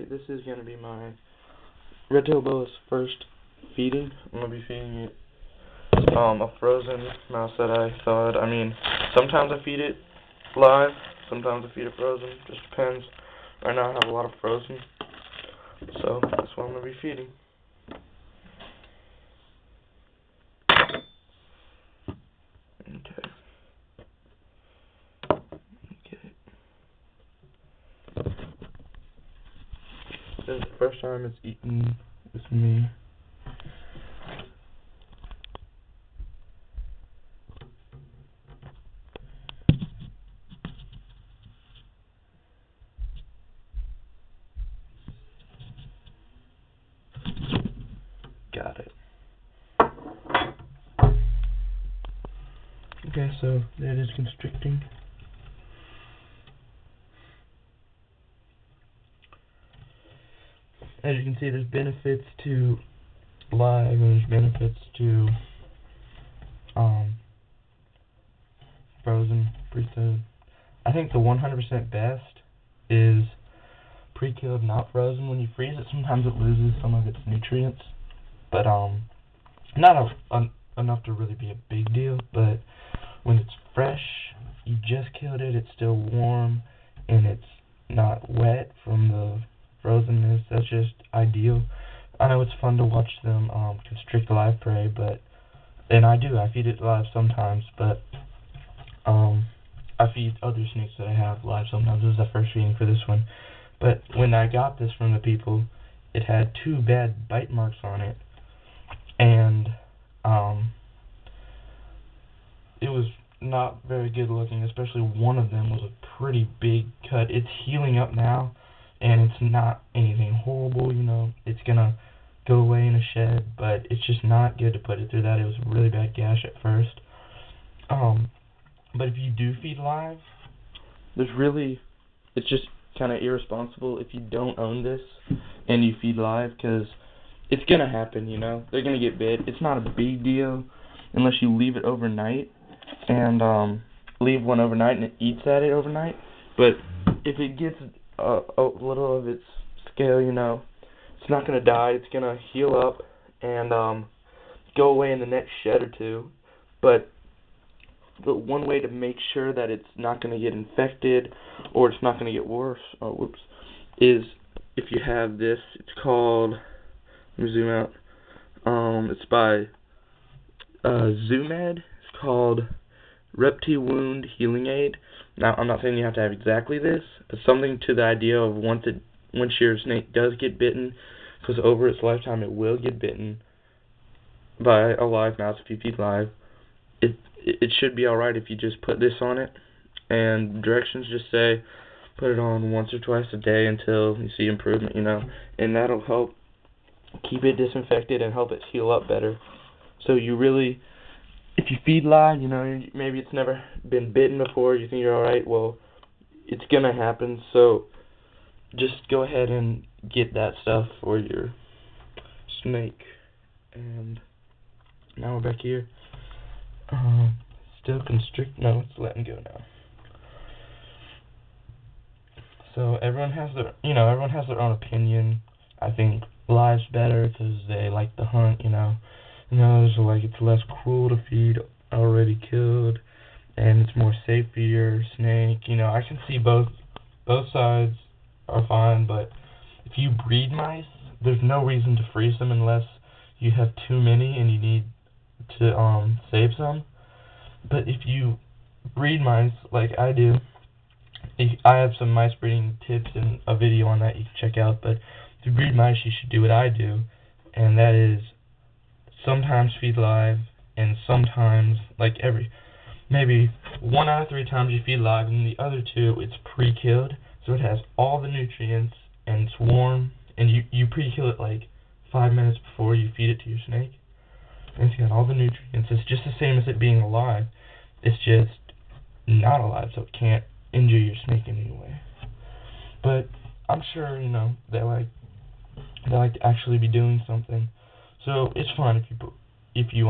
Alright, this is going to be my red-tailed boa's first feeding. I'm going to be feeding it a frozen mouse that I thawed. I mean, sometimes I feed it live, sometimes I feed it frozen, just depends. Right now I have a lot of frozen, so that's what I'm going to be feeding. Okay. This is the first time it's eaten with me. Got it. Okay, so that is constricting. As you can see, there's benefits to live and there's benefits to frozen, pre-killed. I think the 100% best is pre-killed, not frozen. When you freeze it, sometimes it loses some of its nutrients, but not enough to really be a big deal. But when it's fresh, you just killed it, it's still warm, and it's not wet from the frozenness. That's just ideal. I know it's fun to watch them constrict live prey, and I feed it live sometimes, but I feed other snakes that I have live sometimes. This is the first feeding for this one. But when I got this from the people, it had 2 bad bite marks on it, and it was not very good looking, especially one of them was a pretty big cut. It's healing up now, and it's not anything horrible, it's gonna go away in a shed, but it's just not good to put it through that. It was a really bad gash at first. But if you do feed live, it's just kind of irresponsible if you don't own this and you feed live, because it's gonna happen, they're gonna get bit. It's not a big deal unless you leave it overnight, and leave one overnight and it eats at it overnight. But if it gets a little of its scale, it's not gonna die. It's gonna heal up and go away in the next shed or two. But the one way to make sure that it's not going to get infected or it's not going to get worse, is if you have this. It's called, let me zoom out, it's by Zoomed. It's called Repti-Wound Healing Aid. Now, I'm not saying you have to have exactly this. It's something to the idea of once your snake does get bitten, because over its lifetime it will get bitten by a live mouse if you feed live, it should be alright if you just put this on it, and directions just say put it on once or twice a day until you see improvement, and that'll help keep it disinfected and help it heal up better. So if you feed live, maybe it's never been bitten before, you think you're alright, well, it's gonna happen, so just go ahead and get that stuff for your snake. And now we're back here. Still no, it's letting go now. So everyone has their own opinion. I think live's better because they like to hunt, and others are like it's less cruel to feed already killed, and it's more safe for your snake. I can see both sides are fine, but if you breed mice, there's no reason to freeze them unless you have too many and you need to save some. But if you breed mice like I do, I have some mice breeding tips and a video on that you can check out, but if you breed mice, you should do what I do, and that is sometimes feed live, and sometimes, maybe 1 out of 3 times you feed live, and the other 2 it's pre-killed, so it has all the nutrients, and it's warm, and you pre-kill it 5 minutes before you feed it to your snake. And it's got all the nutrients. It's just the same as it being alive. It's just not alive, so it can't injure your snake in any way. But I'm sure, they like to actually be doing something. So it's fine if you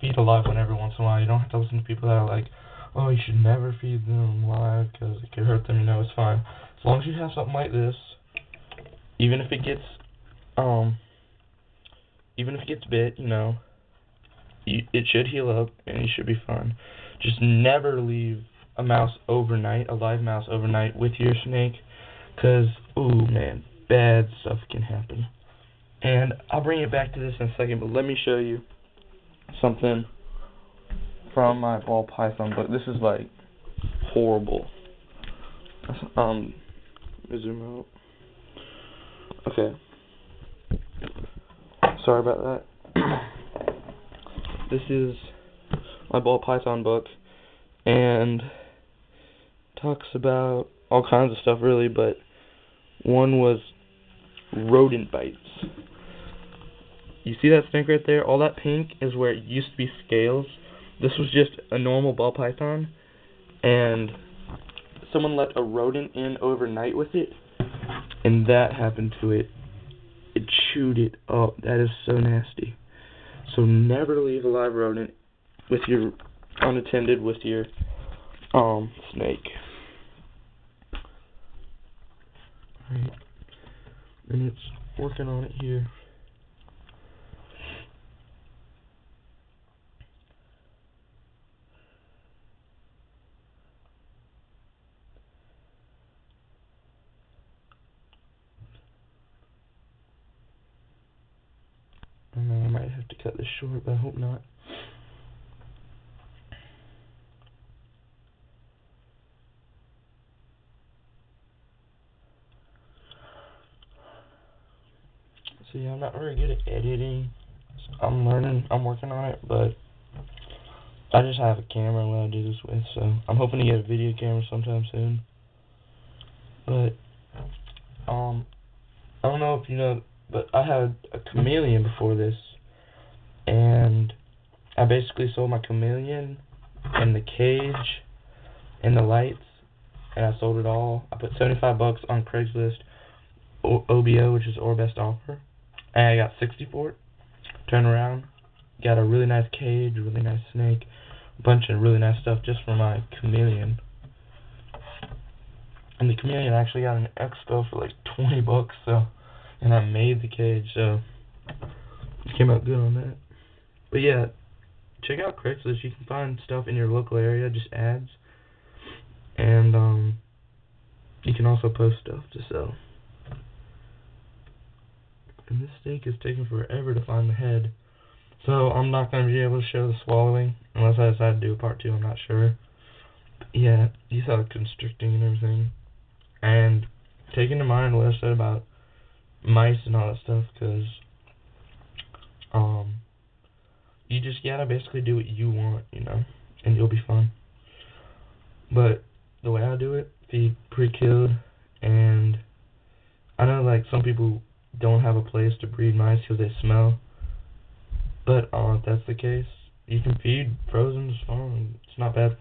feed alive one every once in a while. You don't have to listen to people that are like, oh, you should never feed them live because it could hurt them. It's fine. As long as you have something like this, even if it gets um even if it gets bit, it should heal up and you should be fine. Just never leave a mouse overnight, a live mouse overnight with your snake, cause ooh man, bad stuff can happen. And I'll bring it back to this in a second, but let me show you something from my ball python book. This is like horrible. Zoom out. Okay. Sorry about that. This is my ball python book, and talks about all kinds of stuff really, but one was rodent bites. You see that snake right there? All that pink is where it used to be scales. This was just a normal ball python, and someone let a rodent in overnight with it, and that happened to it. It chewed it up. That is so nasty. So never leave a live rodent with your unattended with your snake. Alright. And it's working on it here. I know I might have to cut this short, but I hope not. See, I'm not very good at editing. I'm learning, I'm working on it, but I just have a camera when I do this with, so I'm hoping to get a video camera sometime soon. But, I don't know if you know, but I had a chameleon before this, and I basically sold my chameleon and the cage and the lights, and I sold it all. I put $75 on Craigslist, OBO, which is or best offer, and I got 60 for it. Turned around, got a really nice cage, a really nice snake, a bunch of really nice stuff just for my chameleon. And the chameleon actually got an expo for like $20, so, and I made the cage, so it came out good on that. But yeah, check out Craigslist. You can find stuff in your local area, just ads, and you can also post stuff to sell. And this snake is taking forever to find the head, so I'm not going to be able to show the swallowing unless I decide to do a part 2. I'm not sure. But yeah, you saw it constricting and everything. And take into mind what I said about mice and all that stuff, because you just gotta basically do what you want, and you'll be fine. But the way I do it, feed pre-killed, and I know like some people don't have a place to breed mice because they smell, but if that's the case, you can feed frozen. It's fine. It's not bad.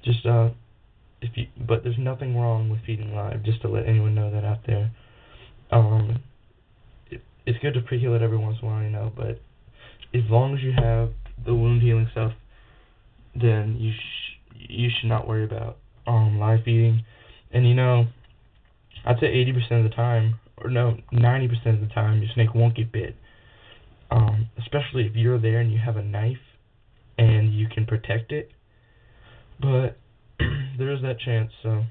Just but there's nothing wrong with feeding live. Just to let anyone know that out there. It's good to pre-kill it every once in a while, but as long as you have the wound healing stuff, then you should not worry about live feeding. And I'd say 80% of the time, or no, 90% of the time, your snake won't get bit. Especially if you're there and you have a knife and you can protect it. But there is that chance, so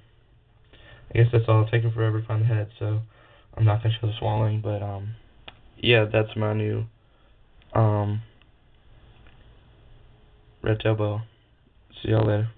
I guess that's all. It's taking forever to find the head, so I'm not gonna show the swallowing. But yeah, that's my new red tail boa. See y'all later.